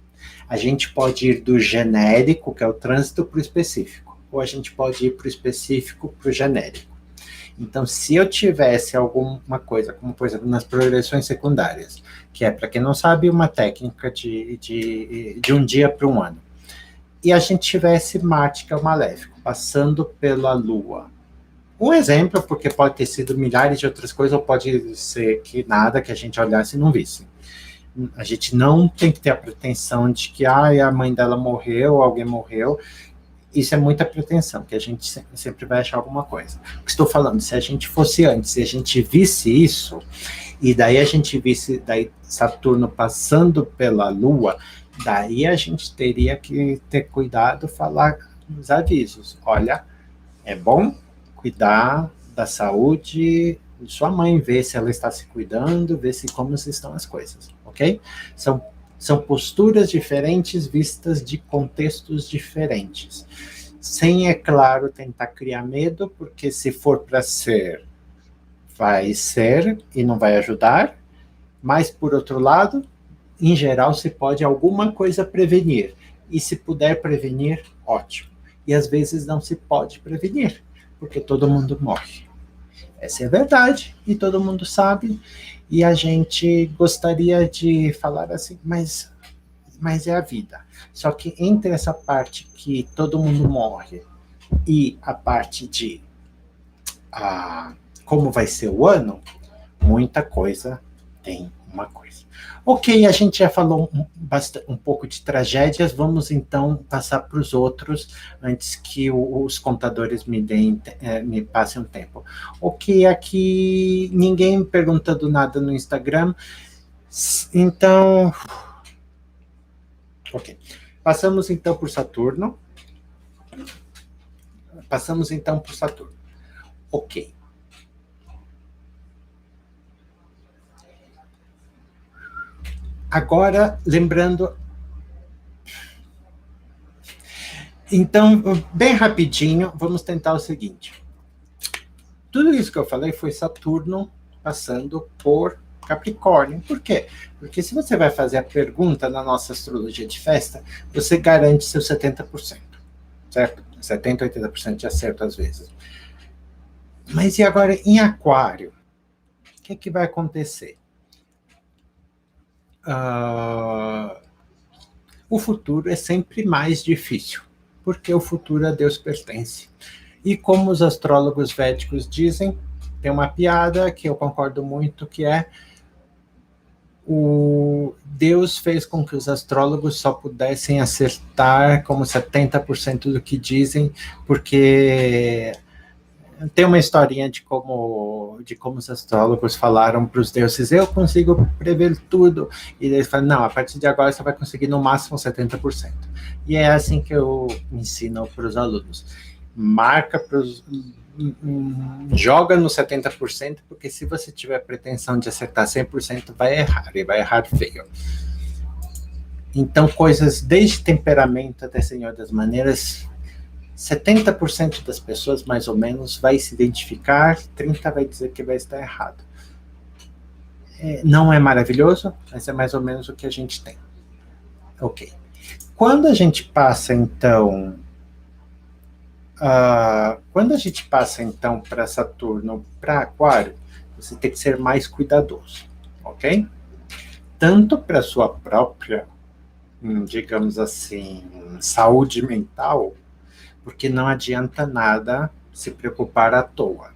Speaker 1: A gente pode ir do genérico, que é o trânsito, para o específico. Ou a gente pode ir para o específico, para o genérico. Então, se eu tivesse alguma coisa, como por exemplo nas progressões secundárias, que é, para quem não sabe, uma técnica de um dia para um ano, e a gente tivesse Marte, que é o maléfico, passando pela Lua. Um exemplo, porque pode ter sido milhares de outras coisas, ou pode ser que nada, que a gente olhasse e não visse. A gente não tem que ter a pretensão de que a mãe dela morreu, alguém morreu. Isso é muita pretensão, que a gente sempre vai achar alguma coisa. O que estou falando, se a gente fosse antes, se a gente visse isso, e daí a gente visse daí Saturno passando pela Lua, daí a gente teria que ter cuidado, falar nos avisos. Olha, é bom cuidar da saúde de sua mãe, ver se ela está se cuidando, ver se como estão as coisas, ok? São posturas diferentes vistas de contextos diferentes. Sem, é claro, tentar criar medo, porque se for para ser, vai ser e não vai ajudar. Mas, por outro lado, em geral, se pode alguma coisa prevenir. E se puder prevenir, ótimo. E às vezes não se pode prevenir, porque todo mundo morre. Essa é a verdade, e todo mundo sabe, e a gente gostaria de falar assim, mas é a vida. Só que entre essa parte que todo mundo morre e a parte de como vai ser o ano, muita coisa tem uma coisa. Ok, a gente já falou um pouco de tragédias, vamos então passar para os outros, antes que os contadores me passem um tempo. Ok, aqui ninguém perguntando nada no Instagram, então... Ok, passamos então por Saturno. Ok. Agora, lembrando... Então, bem rapidinho, vamos tentar o seguinte. Tudo isso que eu falei foi Saturno passando por Capricórnio. Por quê? Porque se você vai fazer a pergunta na nossa astrologia de festa, você garante seu 70%, certo? 70%, 80% de acerto às vezes. Mas e agora em Aquário? O que vai acontecer? O futuro é sempre mais difícil, porque o futuro a Deus pertence. E como os astrólogos védicos dizem, tem uma piada que eu concordo muito, que é o Deus fez com que os astrólogos só pudessem acertar como 70% do que dizem, porque tem uma historinha de como os astrólogos falaram para os deuses, eu consigo prever tudo, e eles falam, não, a partir de agora você vai conseguir no máximo 70%. E é assim que eu ensino para os alunos. Marca para os... joga no 70%, porque se você tiver pretensão de acertar 100%, vai errar, e vai errar feio. Então, coisas desde temperamento até Senhor das Maneiras, 70% das pessoas, mais ou menos, vai se identificar, 30% vai dizer que vai estar errado. Não é maravilhoso, mas é mais ou menos o que a gente tem. Ok. Quando a gente passa, então... para Saturno, para Aquário, você tem que ser mais cuidadoso, ok? Tanto para sua própria, digamos assim, saúde mental, porque não adianta nada se preocupar à toa.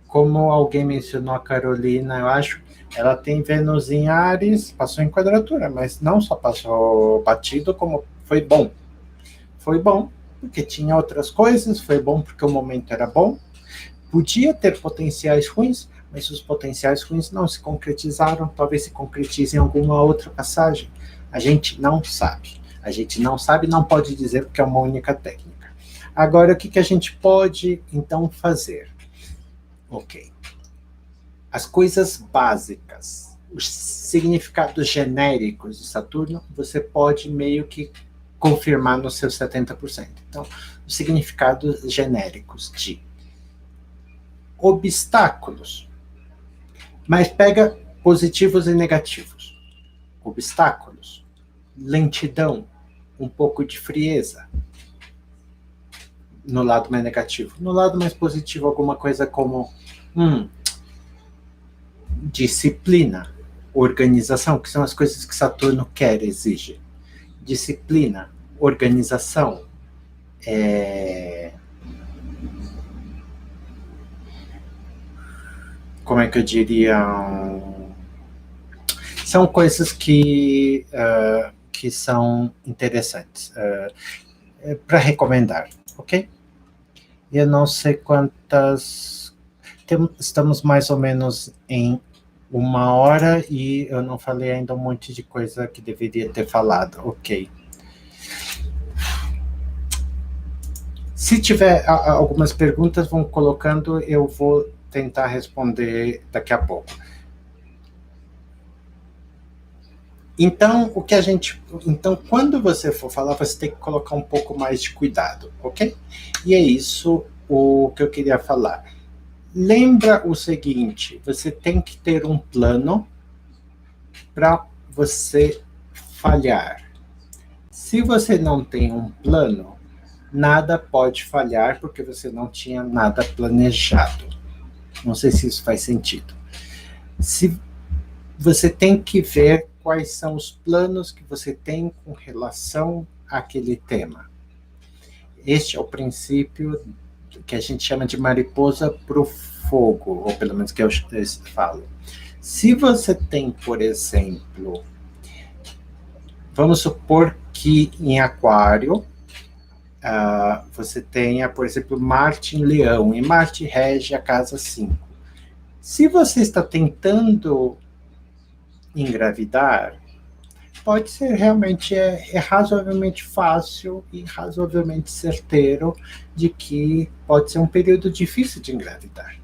Speaker 1: Como alguém mencionou, a Carolina, eu acho, ela tem Vênus em Áries, passou em quadratura, mas não só passou batido, como foi bom. Foi bom, porque tinha outras coisas, foi bom porque o momento era bom, podia ter potenciais ruins, mas os potenciais ruins não se concretizaram, talvez se concretizem em alguma outra passagem. A gente não sabe. A gente não sabe, não pode dizer porque é uma única técnica. Agora, o que a gente pode, então, fazer? Ok. As coisas básicas, os significados genéricos de Saturno, você pode meio que confirmar nos seus 70%. Então, os significados genéricos de obstáculos, mas pega positivos e negativos. Obstáculos, lentidão, um pouco de frieza, no lado mais negativo. No lado mais positivo, alguma coisa como Disciplina, organização, que são as coisas que Saturno quer, exige. Disciplina, organização, como é que eu diria? São coisas que são interessantes para recomendar, ok? Eu não sei quantas... Estamos mais ou menos em 1 hora e eu não falei ainda um monte de coisa que deveria ter falado, ok. Se tiver algumas perguntas, vão colocando, eu vou tentar responder daqui a pouco. Então, então, quando você for falar, você tem que colocar um pouco mais de cuidado, ok? E é isso o que eu queria falar. Lembra o seguinte, você tem que ter um plano para você falhar. Se você não tem um plano, nada pode falhar porque você não tinha nada planejado. Não sei se isso faz sentido. Você tem que ver quais são os planos que você tem com relação àquele tema. Este é o princípio que a gente chama de mariposa pro fogo, ou pelo menos que eu falo. Se você tem, por exemplo, vamos supor que em Aquário, você tenha, por exemplo, Marte em Leão, e Marte rege a casa 5. Se você está tentando engravidar, pode ser realmente razoavelmente fácil e razoavelmente certeiro de que pode ser um período difícil de engravidar.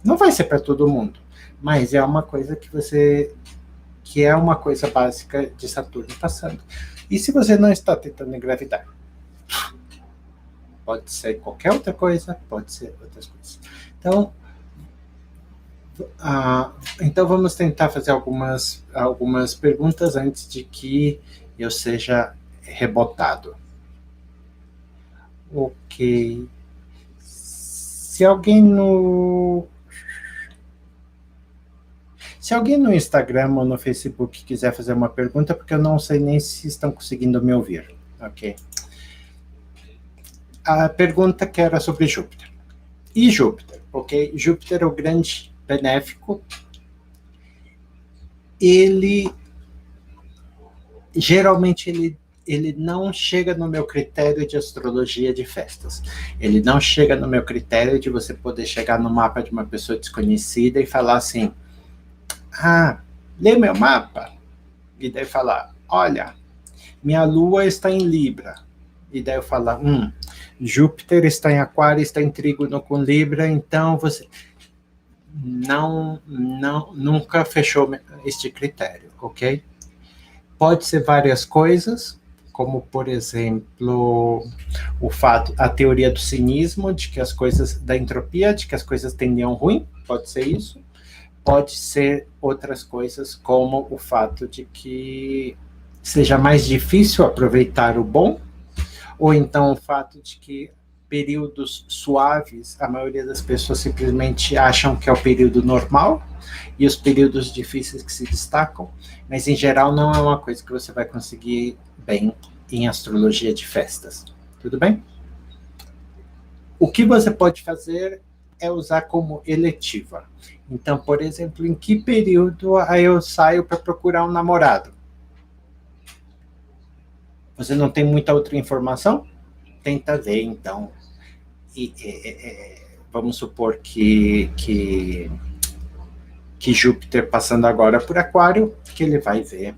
Speaker 1: Não vai ser para todo mundo, mas é uma coisa que é uma coisa básica de Saturno passando. E se você não está tentando engravidar? Pode ser qualquer outra coisa, pode ser outras coisas. Então vamos tentar fazer algumas perguntas antes de que eu seja rebotado. Ok. Se alguém no Instagram ou no Facebook quiser fazer uma pergunta, porque eu não sei nem se estão conseguindo me ouvir. Ok. A pergunta que era sobre Júpiter. E Júpiter, ok? Júpiter é o grande benéfico. Geralmente ele não chega no meu critério de astrologia de festas. Ele não chega no meu critério de você poder chegar no mapa de uma pessoa desconhecida e falar assim, lê meu mapa. E daí falar, olha, minha lua está em Libra. E daí eu falar, Júpiter está em Aquário, está em trígono com Libra, então você nunca fechou este critério, ok? Pode ser várias coisas, como, por exemplo, a teoria do cinismo, de que as coisas, da entropia, de que as coisas tendiam ruim, pode ser isso. Pode ser outras coisas, como o fato de que seja mais difícil aproveitar o bom, ou então o fato de que períodos suaves, a maioria das pessoas simplesmente acham que é o período normal, e os períodos difíceis que se destacam, mas em geral não é uma coisa que você vai conseguir bem em astrologia de festas. Tudo bem? O que você pode fazer é usar como eletiva. Então, por exemplo, em que período eu saio para procurar um namorado? Você não tem muita outra informação? Tenta ver, então. Vamos supor que Júpiter passando agora por Aquário, que ele vai ver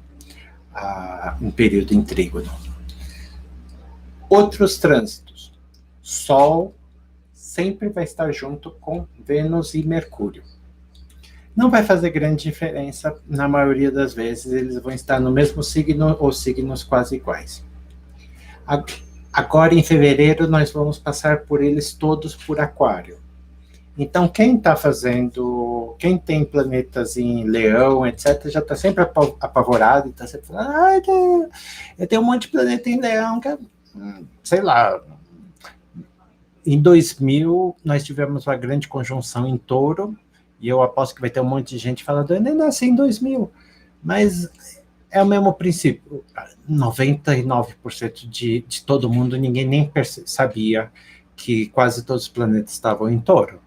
Speaker 1: um período em trígono. Outros trânsitos. Sol sempre vai estar junto com Vênus e Mercúrio. Não vai fazer grande diferença, na maioria das vezes eles vão estar no mesmo signo ou signos quase iguais. Agora, em fevereiro, nós vamos passar por eles todos por Aquário. Então, quem tem planetas em Leão, etc., já está sempre apavorado, está sempre falando, eu tenho um monte de planeta em Leão, que sei lá, Em 2000, nós tivemos uma grande conjunção em Touro, e eu aposto que vai ter um monte de gente falando, eu nem nasci em 2000, mas é o mesmo princípio. 99% de todo mundo, ninguém nem sabia que quase todos os planetas estavam em Touro.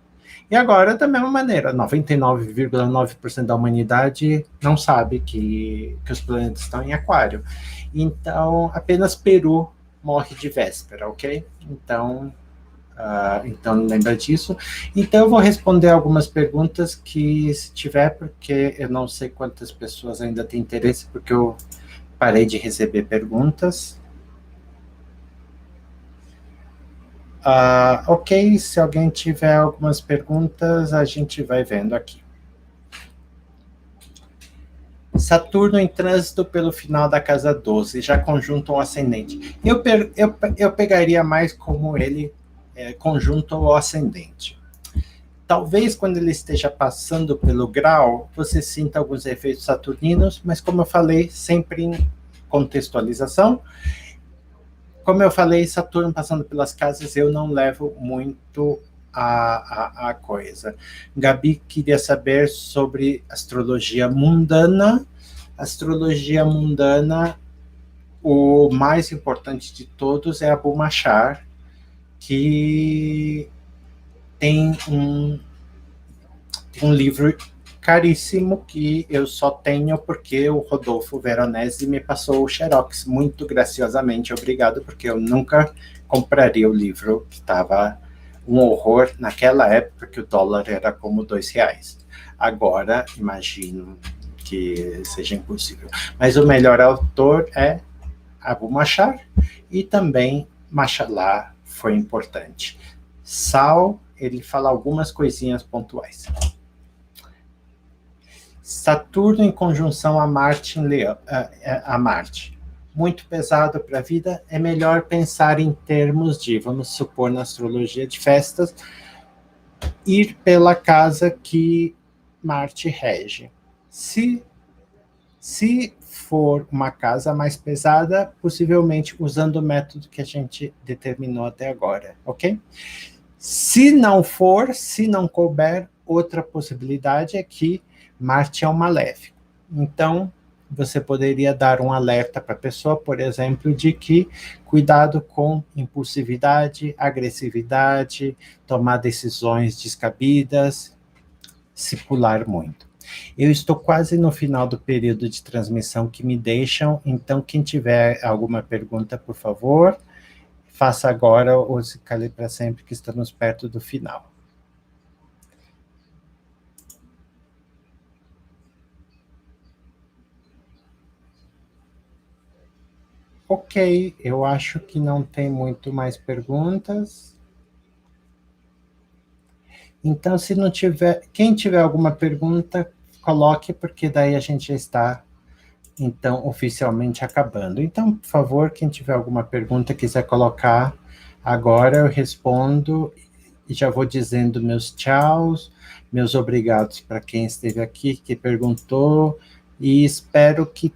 Speaker 1: E agora, da mesma maneira, 99,9% da humanidade não sabe que os planetas estão em Aquário. Então, apenas Peru morre de véspera, ok? Então lembra disso. Então, eu vou responder algumas perguntas que, se tiver, porque eu não sei quantas pessoas ainda têm interesse, porque eu parei de receber perguntas. Ok, se alguém tiver algumas perguntas, a gente vai vendo aqui. Saturno em trânsito pelo final da casa 12, já conjunto ao ascendente. Eu pegaria mais como ele conjunto ao ascendente. Talvez quando ele esteja passando pelo grau, você sinta alguns efeitos saturninos, mas como eu falei, sempre em contextualização. Como eu falei, Saturno passando pelas casas, eu não levo muito a coisa. Gabi queria saber sobre astrologia mundana. Astrologia mundana, o mais importante de todos é Abu Machar, que tem um livro caríssimo que eu só tenho porque o Rodolfo Veronese me passou o xerox, muito graciosamente, obrigado, porque eu nunca compraria o livro, que estava um horror naquela época, que o dólar era como R$ 2. Agora, imagino que seja impossível. Mas o melhor autor é Abu Machar, e também Machalá foi importante. Sal, ele fala algumas coisinhas pontuais. Saturno em conjunção a Marte em Leão, a Marte. Muito pesado para a vida, é melhor pensar em termos de, vamos supor, na astrologia de festas, ir pela casa que Marte rege. Se for uma casa mais pesada, possivelmente usando o método que a gente determinou até agora, ok? Se não for, se não couber, outra possibilidade é que Marte é um maléfico. Então, você poderia dar um alerta para a pessoa, por exemplo, de que cuidado com impulsividade, agressividade, tomar decisões descabidas, se pular muito. Eu estou quase no final do período de transmissão que me deixam, então quem tiver alguma pergunta, por favor, faça agora ou se cale para sempre, que estamos perto do final. Ok, eu acho que não tem muito mais perguntas. Então, se não tiver, quem tiver alguma pergunta, coloque, porque daí a gente já está, então, oficialmente acabando. Então, por favor, quem tiver alguma pergunta, quiser colocar agora, eu respondo e já vou dizendo meus tchauz, meus obrigados para quem esteve aqui, que perguntou, e espero que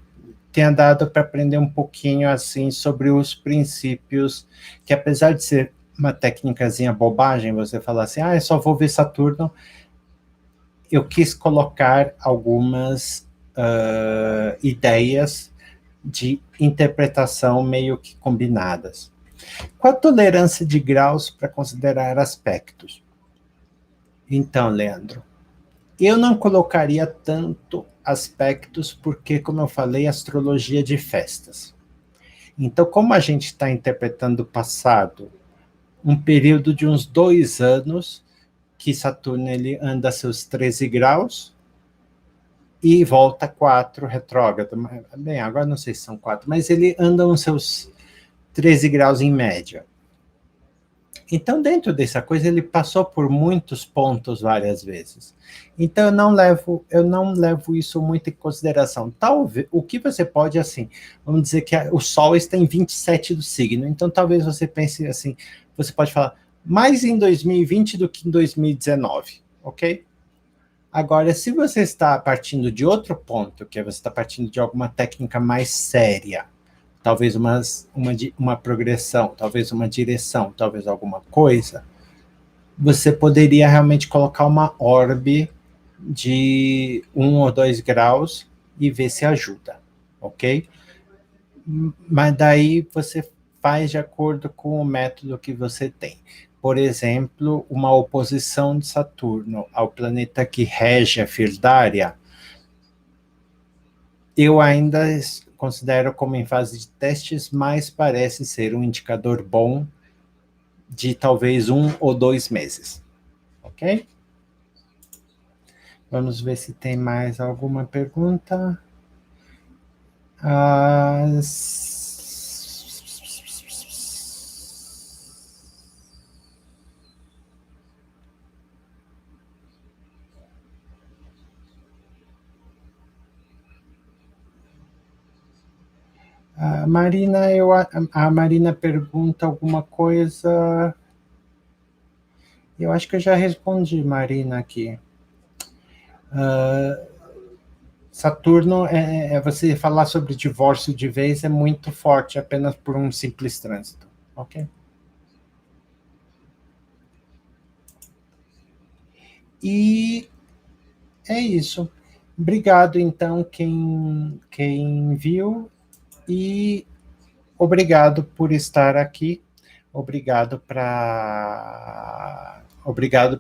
Speaker 1: tenha dado para aprender um pouquinho assim sobre os princípios, que apesar de ser uma técnicazinha bobagem, você falar assim, eu só vou ver Saturno, eu quis colocar algumas ideias de interpretação meio que combinadas. Qual a tolerância de graus para considerar aspectos? Então, Leandro, eu não colocaria tanto aspectos, porque, como eu falei, astrologia de festas. Então, como a gente está interpretando o passado, um período de uns 2 anos, que Saturno ele anda seus 13 graus e volta 4 retrógrado. Bem, agora não sei se são 4, mas ele anda nos seus 13 graus em média. Então, dentro dessa coisa, ele passou por muitos pontos várias vezes. Então, eu não levo isso muito em consideração. Talvez, o que você pode, assim, vamos dizer que o Sol está em 27 do signo, então talvez você pense assim, você pode falar, mais em 2020 do que em 2019, ok? Agora, se você está partindo de outro ponto, que é você está partindo de alguma técnica mais séria, talvez uma progressão, talvez uma direção, talvez alguma coisa, você poderia realmente colocar uma orbe de 1 ou 2 graus e ver se ajuda, ok? Mas daí você faz de acordo com o método que você tem. Por exemplo, uma oposição de Saturno ao planeta que rege a Firdária, eu ainda considero como em fase de testes, mas parece ser um indicador bom de talvez 1 ou 2 meses, ok? Vamos ver se tem mais alguma pergunta. A Marina pergunta alguma coisa. Eu acho que eu já respondi, Marina, aqui. Saturno, você falar sobre divórcio de vez é muito forte, apenas por um simples trânsito, ok? E é isso. Obrigado, então, quem viu, e obrigado por estar aqui. Obrigado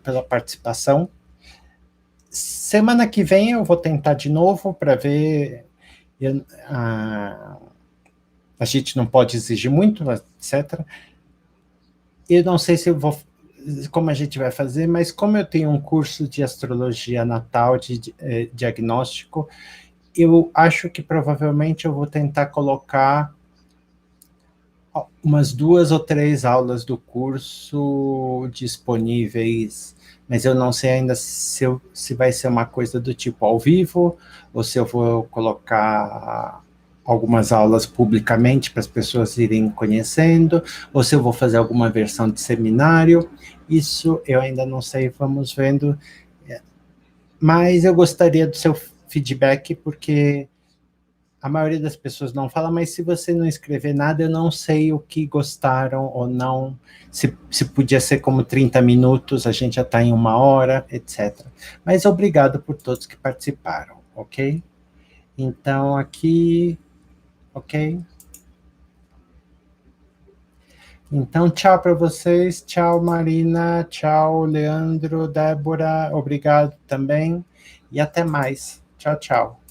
Speaker 1: pela participação. Semana que vem eu vou tentar de novo para ver. A gente não pode exigir muito, etc. Eu não sei se eu vou, como a gente vai fazer, mas como eu tenho um curso de astrologia natal, de diagnóstico, eu acho que provavelmente eu vou tentar colocar umas 2 ou 3 aulas do curso disponíveis, mas eu não sei ainda se vai ser uma coisa do tipo ao vivo, ou se eu vou colocar algumas aulas publicamente para as pessoas irem conhecendo, ou se eu vou fazer alguma versão de seminário. Isso eu ainda não sei, vamos vendo. Mas eu gostaria do seu feedback, porque a maioria das pessoas não fala, mas se você não escrever nada, eu não sei o que gostaram ou não, se podia ser como 30 minutos, a gente já está em 1 hora, etc. Mas obrigado por todos que participaram, ok? Então, aqui, ok? Então, tchau para vocês, tchau Marina, tchau Leandro, Débora, obrigado também, e até mais. Tchau, tchau.